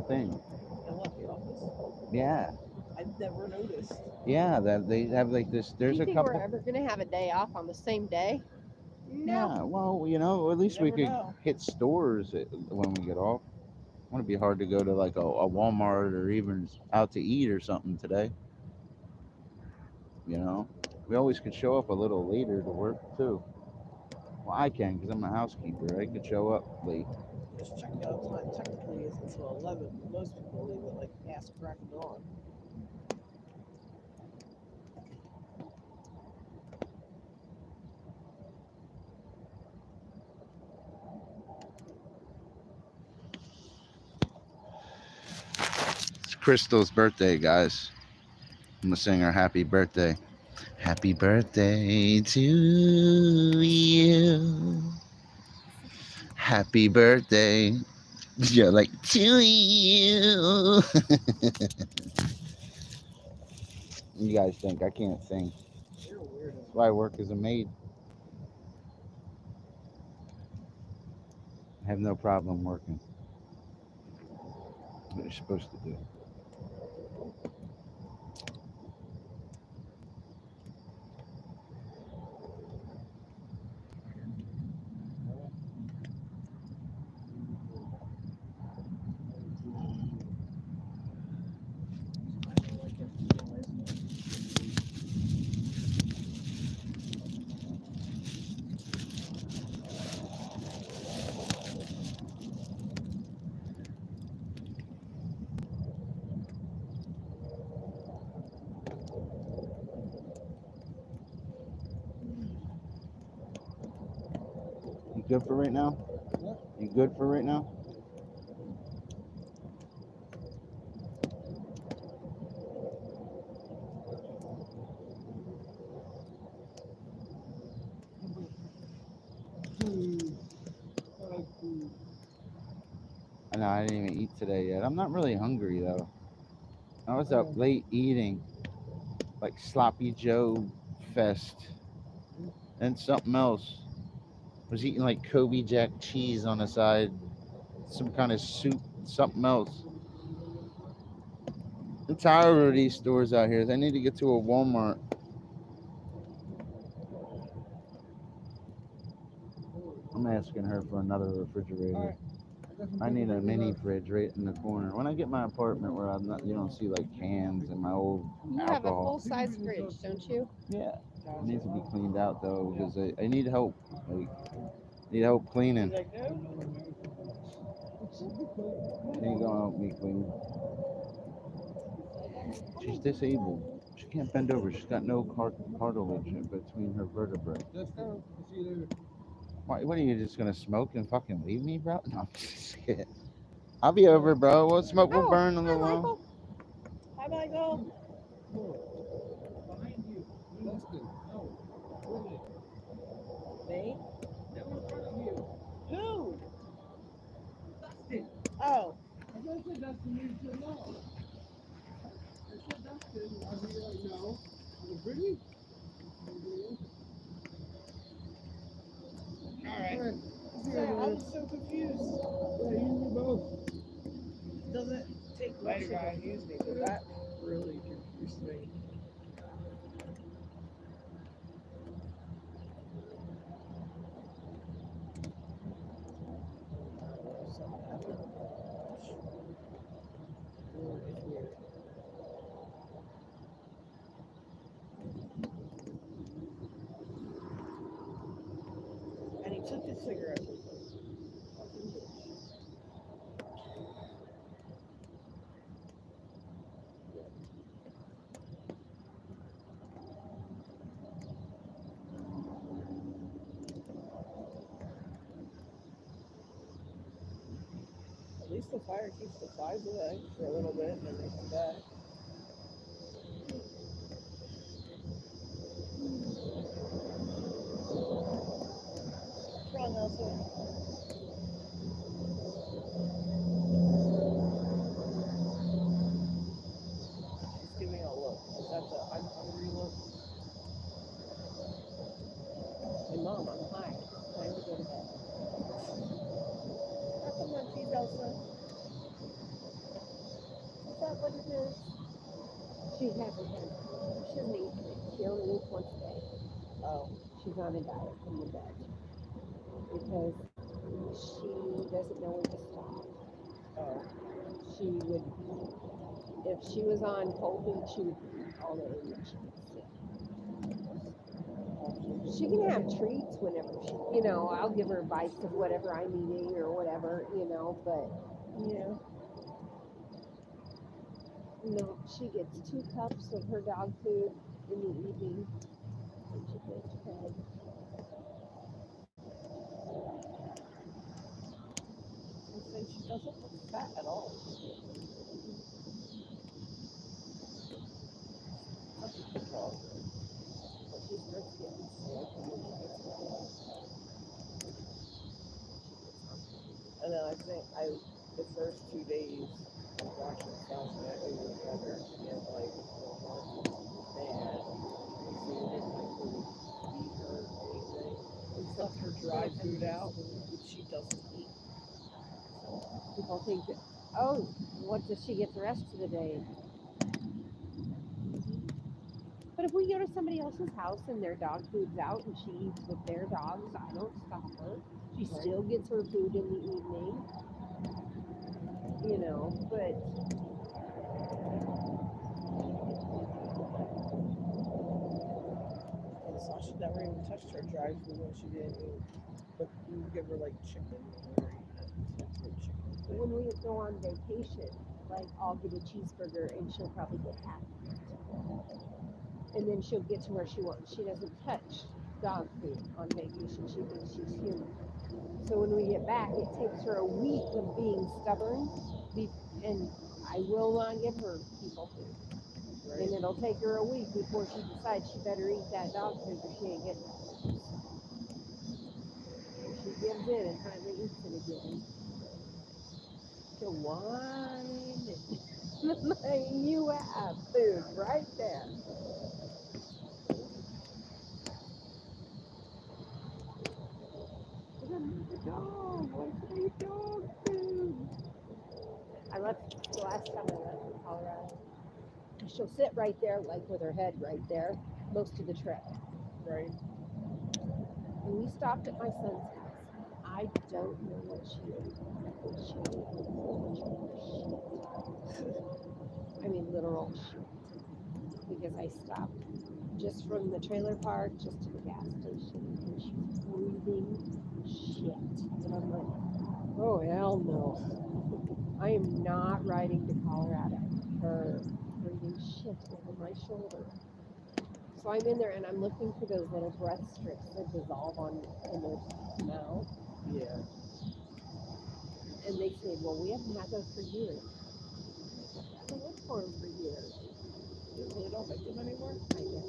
thing. In what, the office? Yeah, I've never noticed. yeah. That they have like this. There's Do a you think couple. we're ever gonna have a day off on the same day? No. Yeah, well, at least we never could know. hit stores when we get off. Wouldn't be hard to go to like a Walmart or even out to eat or something today. We always could show up a little later to work too. Well, I can because I'm a housekeeper. I could show up late. Just check out time. Technically, it's until 11. But most people leave at like ass crack of dawn. It's Crystal's birthday, guys. I'm gonna sing her happy birthday. Happy birthday to you. Happy birthday. Yeah, like to you. You guys think I can't sing. You're a weirdo. That's why I work as a maid. I have no problem working. What you're supposed to do. You good for right now? What? You good for right now? Food. I like food. I know I didn't even eat today yet. I'm not really hungry though. I was up late eating, like sloppy Joe fest, and something else. I was eating like Kobe Jack cheese on the side, some kind of soup, something else. I'm tired of these stores out here. I need to get to a Walmart. I'm asking her for another refrigerator. Alright. I need a mini fridge right in the corner. When I get my apartment where I'm not, you don't see like cans and my old You have a alcohol. full-size fridge, don't you? Yeah, it needs to be cleaned out though because I need help. Like, need help cleaning. He's like, no. She ain't gonna help me clean. She's disabled. She can't bend over. She's got no cartilage in between her vertebrae. Justin, see you later. What are you just gonna smoke and fucking leave me, bro? No, I'm just kidding. I'll be over, bro. What smoke will Oh, burn a hi, little while. Michael. Hi, Michael. Behind you. Justin. No. Me? No, in front of you. Who? Dustin. Oh. I thought I said Dustin, you said no. I said Dustin. I was like, no. Was it Brittany? Alright. See you So, I later. was so confused. Yeah, you and me both. Doesn't take much to confuse me, but that really confused me. least the fire keeps the flies away for a little bit and then they come back. What's wrong, Elsa? She's giving a look. That's a I'm hungry look. Hey, Mom, I'm high. It's time to go to bed. Not the munchies, Elsa. Is that what it is? She hasn't had. She doesn't eat today. She only eats once a day. Oh. She's on a diet from the veg because she doesn't know when to stop. Oh. She would, if she was on cold food, she would eat all day and then she would sit. She can have treats whenever she, I'll give her bites of whatever I'm eating or whatever, but Yeah. no, she gets 2 cups of her dog food in the evening when she goes to bed. I say she doesn't look fat at all. Such a good dog. But she starts getting sick and then she gets well. And then I think the first 2 days of watching Sasha, it was better. And like, man, so we didn't like really feed her or anything. We left her dry food out, which she doesn't eat. People think that, oh, what does she get the rest of the day? But if we go to somebody else's house and their dog food's out and she eats with their dogs, I don't stop her. She still gets her food in the evening, but And Sasha never even touched her dry food when she didn't eat. But we would give her like chicken when we were eating it. Like chicken. when we go on vacation, like I'll get a cheeseburger and she'll probably get half of it. And then she'll get to where she wants. She doesn't touch dog food on vacation. She thinks she's human. So when we get back, it takes her a week of being stubborn, and I will not give her people food. Right? And it'll take her a week before she decides she better eat that dog food or she ain't getting it. If she gives in and finally eats it again, she'll whine and you have food right there. Dog, what's my dog food? I left the last time I left in Colorado. She'll sit right there, like with her head right there, most of the trip. Right? And we stopped at my son's house. I don't know what she ate. She ate a whole bunch of shit. I mean, literal shit. Because I stopped just from the trailer park just to the gas station, and she was breathing shit. And I'm like, oh hell no. I am not riding to Colorado. Her breathing shit over my shoulder. So I'm in there and I'm looking for those little breath strips that dissolve in their mouth. Yeah. And they say, well, we haven't had those for years. I looked for them for years. They really don't make them anymore? I guess.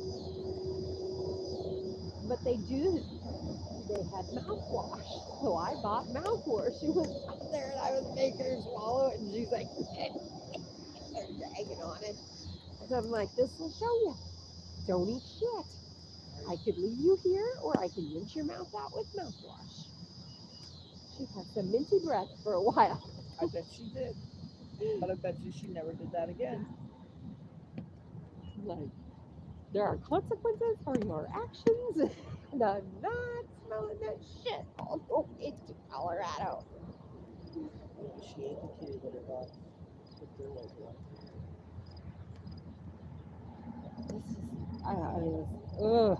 But they do. They had mouthwash. So I bought mouthwash. She was out there and I was making her swallow it and she's like, they're dragging on it. So I'm like, this will show you. Don't eat shit. I could leave you here or I can rinse your mouth out with mouthwash. She had some minty breath for a while. I bet she did. But I bet you she never did that again. Like, there are consequences for your actions, and I'm not smelling that shit all the way to Colorado. Maybe she ate the kitty litter box with their logo on. This is, I was, ugh.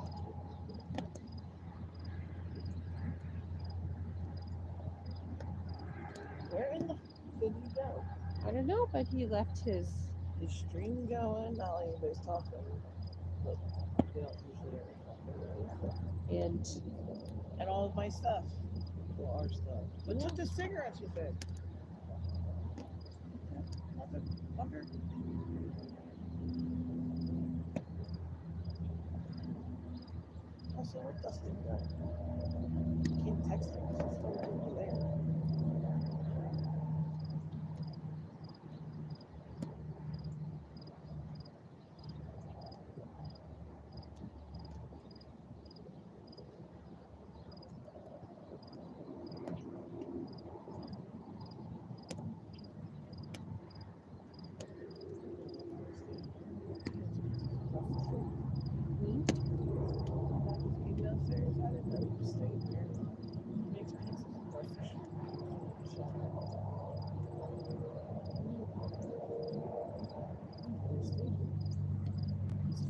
Where in the did he go? I don't know, but he left his Stream going, not like anybody's talking, but they don't usually ever talk anyway. and And all of my stuff. Well, our stuff. But took the cigarettes with it. Motherfucker. Also, what Dustin got? Can't text him because he's still over there.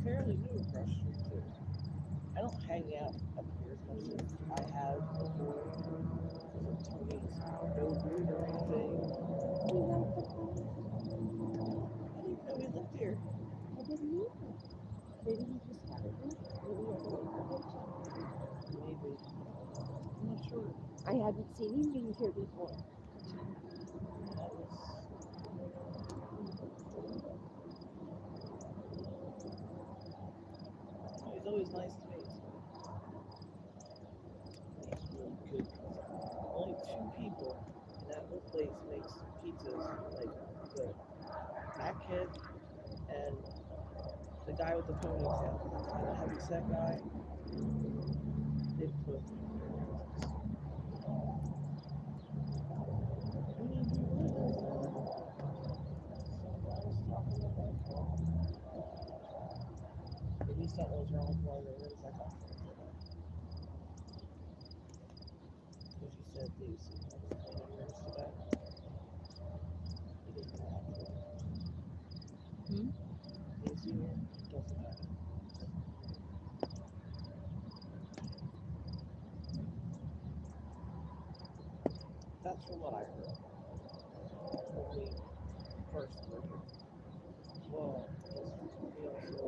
Fairly new across the street too. I don't hang out up here as much as I have before. Because of Tony's no food or anything. I didn't even know he lived here. I didn't either. Maybe he just got it. Maybe I didn't Maybe. I'm not sure. I hadn't seen him being here before. That was. He's always nice to me. He's really good. Only 2 people in that whole place makes pizzas like good. That kid and the guy with the ponytail, that kind of heavy set guy. They put. I mean, he really does that. At least that was wrong with Walter. Where does that come from? Because you said that you see all the yours today. You didn't know that. You see here? Doesn't matter. That's from what I heard. When we first heard it. Well, he also.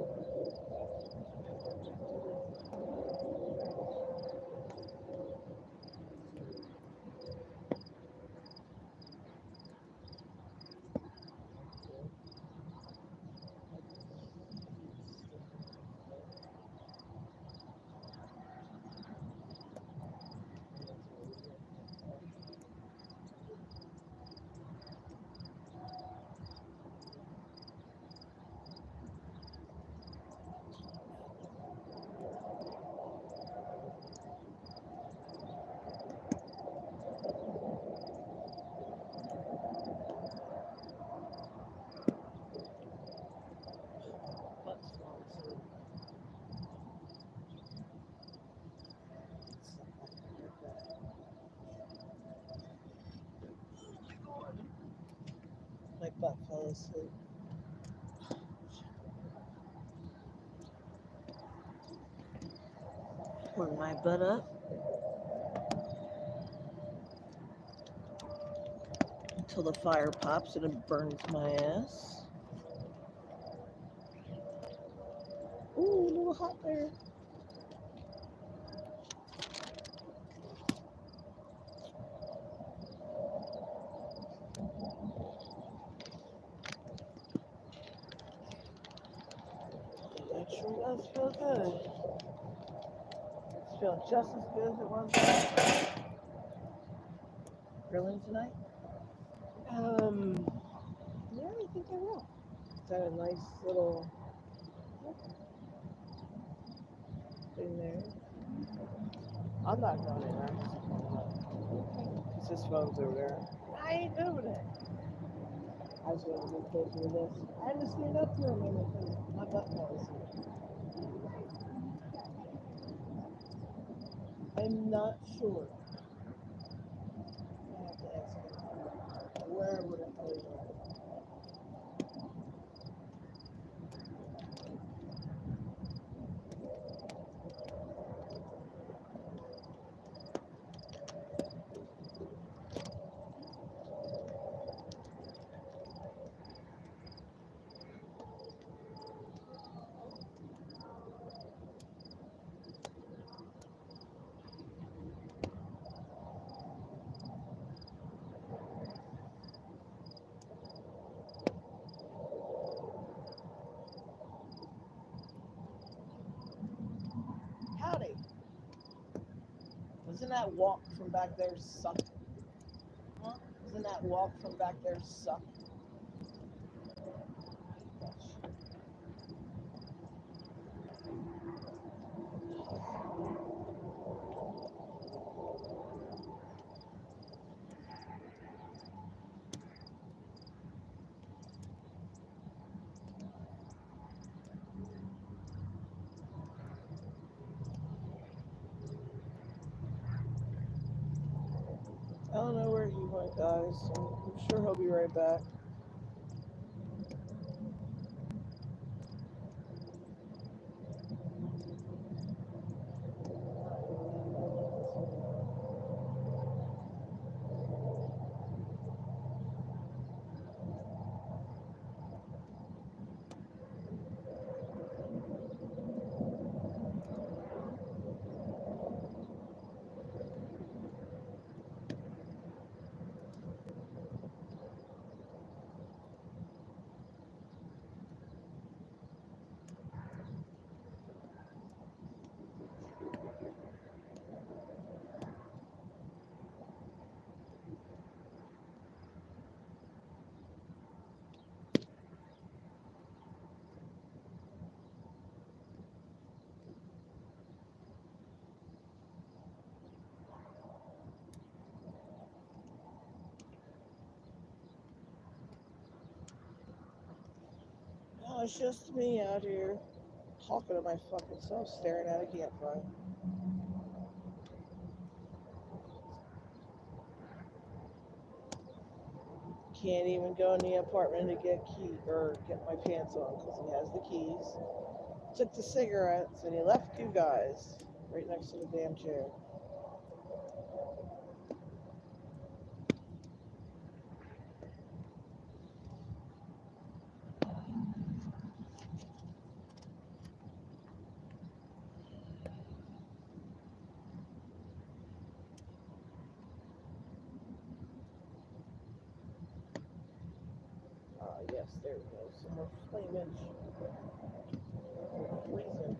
My butt fell asleep. Warm my butt up until the fire pops and it burns my ass. Ooh, a little hot there. That sure does feel good. It feels just as good as it was last night. Grilling tonight? Yeah, I think I will. Is that a nice little thing there? I'm not going in. I'm just going up. Because his phone's over there. I ain't doing it. I just want to get closer to this. I had to stand up for a minute because my butt fell asleep. I'm not sure. I have to ask him. Where would I tell you that? Isn't that walk from back there suck? Huh? Isn't that walk from back there suck? I don't know where he went, guys. I'm sure he'll be right back. Oh, it's just me out here talking to my fucking self, staring at a campfire. Can't even go in the apartment to get get my pants on because he has the keys. Took the cigarettes and he left two guys right next to the damn chair. Yes, there we go. Some more flamage. Freezing.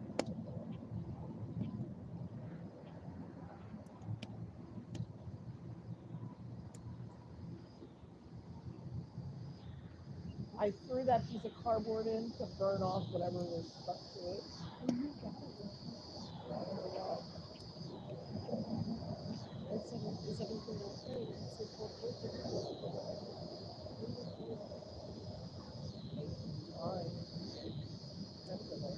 I threw that piece of cardboard in to burn off whatever was stuck to it. Is everything okay? It's his whole Alright. Definitely.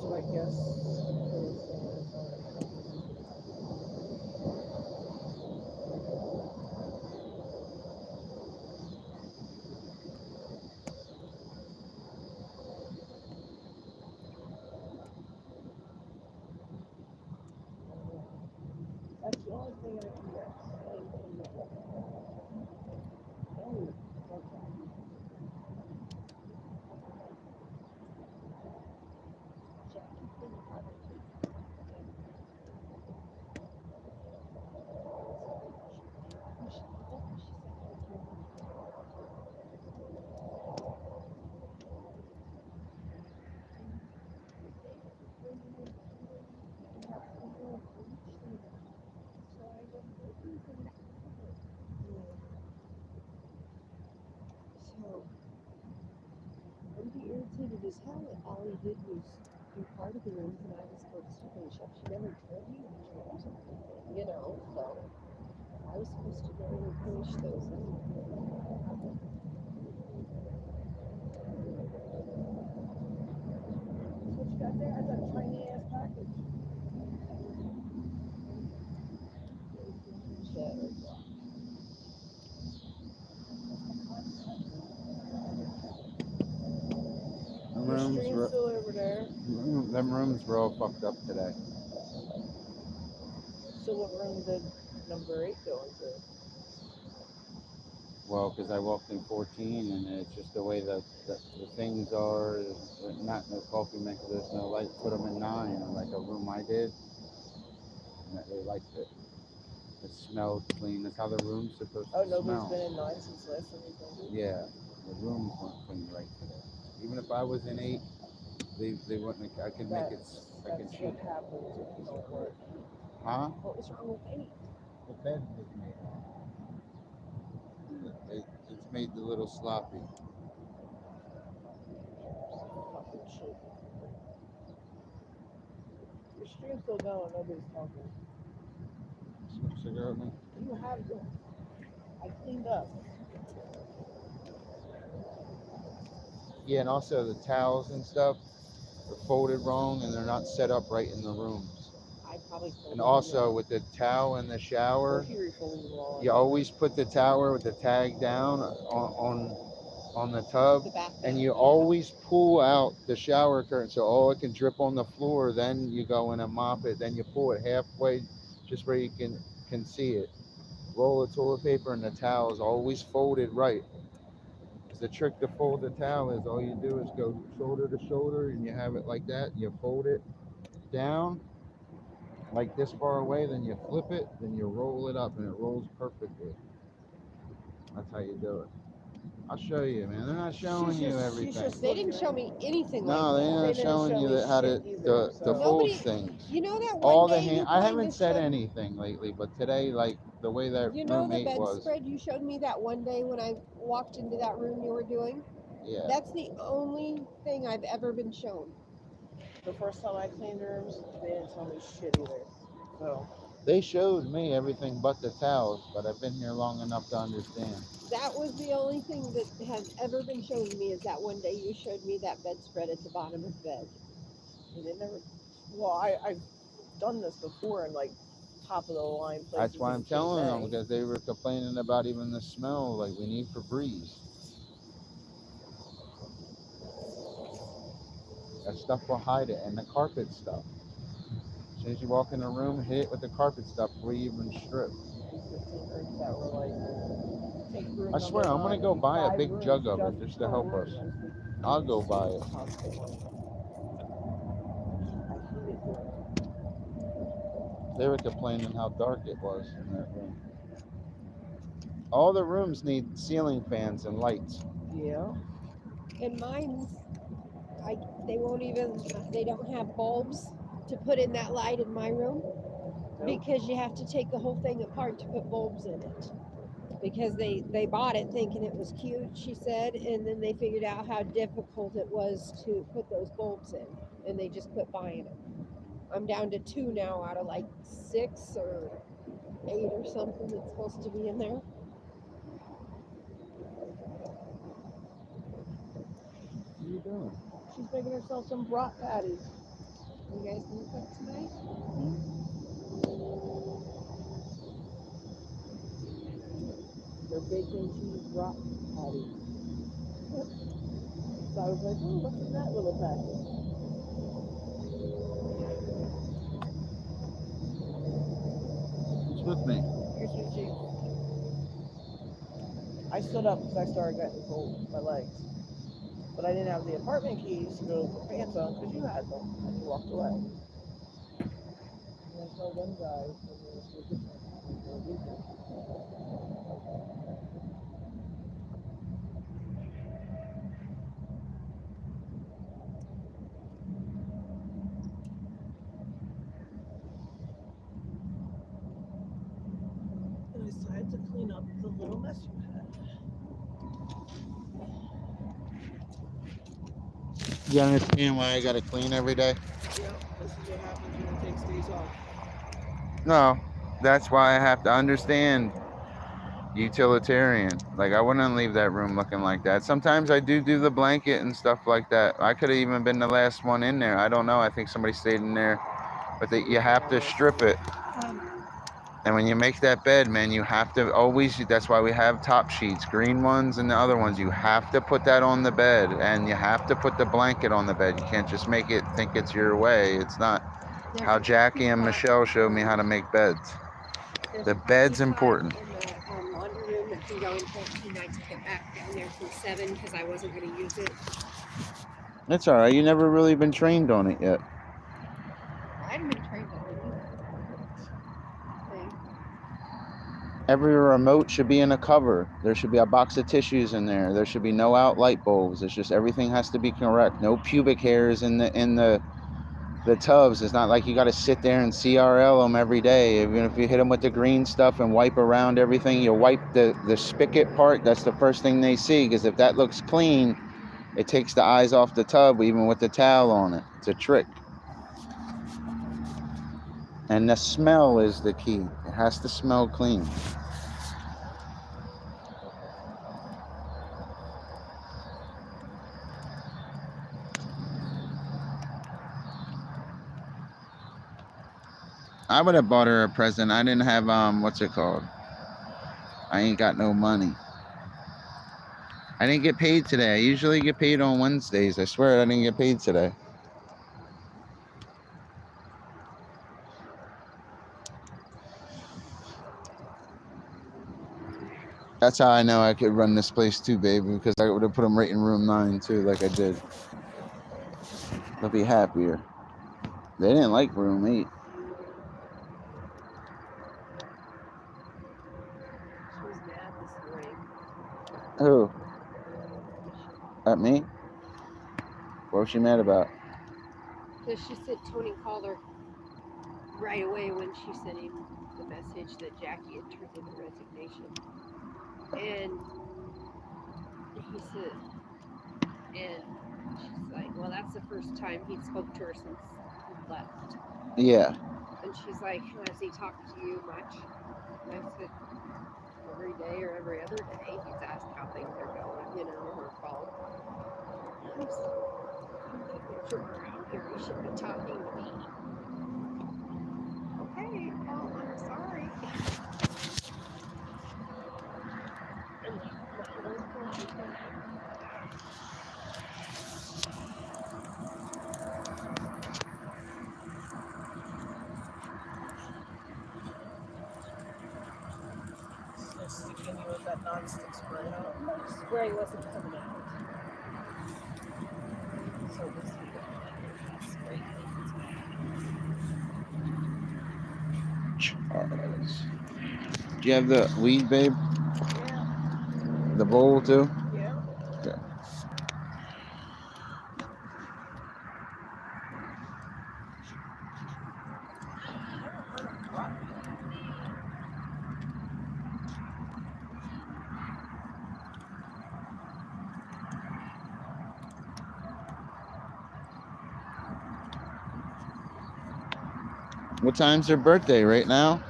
So I guess that's the only thing I can get. Oh, okay. So, I'm be irritated as hell that all he did was do part of the rooms and I was supposed to finish up. She never told me which rooms, you know, so I was supposed to go and finish those. What you got there? That's a tiny ass package. Them Your rooms stream's were, still over there. them rooms were all fucked up today. So what room did number 8 go into? Well, because I walked in 14 and it's just the way the things are. There's not no coffee maker, there's no light. Put them in 9, or like a room I did. And they liked it. It smelled clean. That's how the room's supposed Oh, to nobody's smell. been in 9 since last time you came. Yeah. The rooms weren't cleaned right today. Even if I was in 8, they wouldn't. I could make it. I could That's cheat. what happens if you don't work. Huh? What was wrong with 8? The bed was made. It's made a little sloppy. Fucking shit. Your stream's still going, nobody's talking. Smoke a cigarette with me? You have them. I cleaned up. Yeah, and also the towels and stuff are folded wrong and they're not set up right in the rooms. I probably folded And them also wrong. with the towel in the shower, Or here you folded them wrong. you always put the towel with the tag down on the tub, The bath and bag. you always pull out the shower curtain so all it can drip on the floor. Then you go in and mop it. Then you pull it halfway, just where you can see it. Roll the toilet paper and the towel is always folded right. 'Cause the trick to fold the towel is all you do is go shoulder to shoulder, and you have it like that. You fold it down like this far away, then you flip it, then you roll it up, and it rolls perfectly. That's how you do it. I'll show you, man. They're not showing you everything. They didn't show me anything No, like they're that. not They didn't showing show you me that how to shit either, the so- fold Nobody- things. You know that one All the day hand. you I kinda haven't said showed- anything lately, but today, like the way that You know the roommate was, bedspread you showed me that one day when I walked into that room you were doing? yeah. That's the only thing I've ever been shown. The first time I cleaned rooms, they didn't tell me shit either. So, They showed me everything but the towels, but I've been here long enough to understand. That was the only thing that has ever been shown to me is that one day you showed me that bedspread at the bottom of the bed. and they never. Well, I've done this before in like top of the line places. That's why in I'm telling them, Bay. because they were complaining about even the smell, like we need Febreze. That stuff will hide it, and the carpet stuff. As soon as you walk in the room, hit it with the carpet stuff before you even strip. These 15 rooms that were like, take room I swear, number I'm gonna 9, go buy a 5 big rooms jug of it just to for help us. rooms. I'll go buy it. I hated doing it. They were complaining how dark it was in that room. All the rooms need ceiling fans and lights. Yeah. And mine's, they won't even, they don't have bulbs to put in that light in my room because you have to take the whole thing apart to put bulbs in it. Because they bought it thinking it was cute, she said, and then they figured out how difficult it was to put those bulbs in, and they just quit buying them. I'm down to 2 now out of like 6 or 8 or something that's supposed to be in there. What are you doing? She's making herself some brat patties. You guys gonna cook tonight? They're bacon cheese brat patties. So I was like, oh, what's in that little packet? Who's with me? Here's your cheese. I stood up because I started getting cold, my legs. But I didn't have the apartment keys to go put pants on because you had them and you walked away. And I saw one guy and they were different. They were different. And I decided to clean up the little mess you had. You understand why I gotta clean every day? Yeah, this is what happens when it takes days off. No, that's why I have to understand utilitarian. Like I wouldn't leave that room looking like that. Sometimes I do the blanket and stuff like that. I could have even been the last one in there. I don't know. I think somebody stayed in there, but you have to strip it. And when you make that bed, man, you have to always, that's why we have top sheets, green ones and the other ones. You have to put that on the bed, and you have to put the blanket on the bed. You can't just make it think it's your way. It's not. How Jackie and Michelle showed me how to make beds. The bed's important. In the laundry room that can go in 14. I took it back down there from 7 because I wasn't going to use it. It's all right. You never really been trained on it yet. I hadn't been trained on it either. Every remote should be in a cover. There should be a box of tissues in there. There should be no out light bulbs. It's just everything has to be correct. No pubic hairs in the tubs. It's not like you got to sit there and CRL them every day. Even if you hit them with the green stuff and wipe around everything, you wipe the spigot part. That's the first thing they see, because if that looks clean, it takes the eyes off the tub even with the towel on it. It's a trick. And the smell is the key. It has to smell clean. I would have bought her a present. I didn't have, what's it called? I ain't got no money. I didn't get paid today. I usually get paid on Wednesdays. I swear I didn't get paid today. That's how I know I could run this place too, baby, because I would have put them right in room 9 too, like I did. They'll be happier. They didn't like room 8. She was mad this morning. Who? At me? What was she mad about? Because she said Tony called her right away when she sent him the message that Jackie had turned in the resignation. And he said, and she's like, well, that's the first time he spoke to her since he left. Yeah. And she's like, has he talked to you much? And I said, every day or every other day. He's asked how things are going, you know, her fault. I'm keeping around here. You should be talking to me. Okay, well, I'm sorry. Just sticking you with that nonstick spray out. The spray wasn't coming out. So this is spray Charles. Do you have the weed, babe? Yeah. The bowl too? Yeah. Okay. What time's her birthday right now?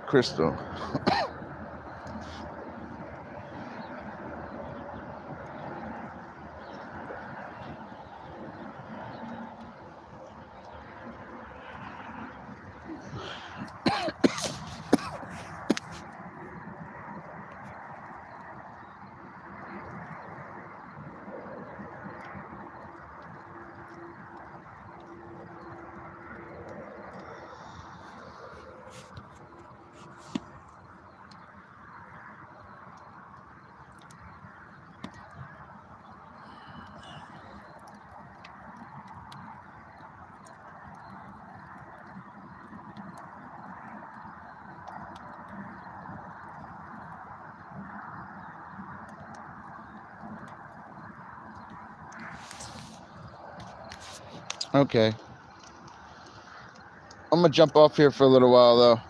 Crystal. Okay. I'm gonna jump off here for a little while though.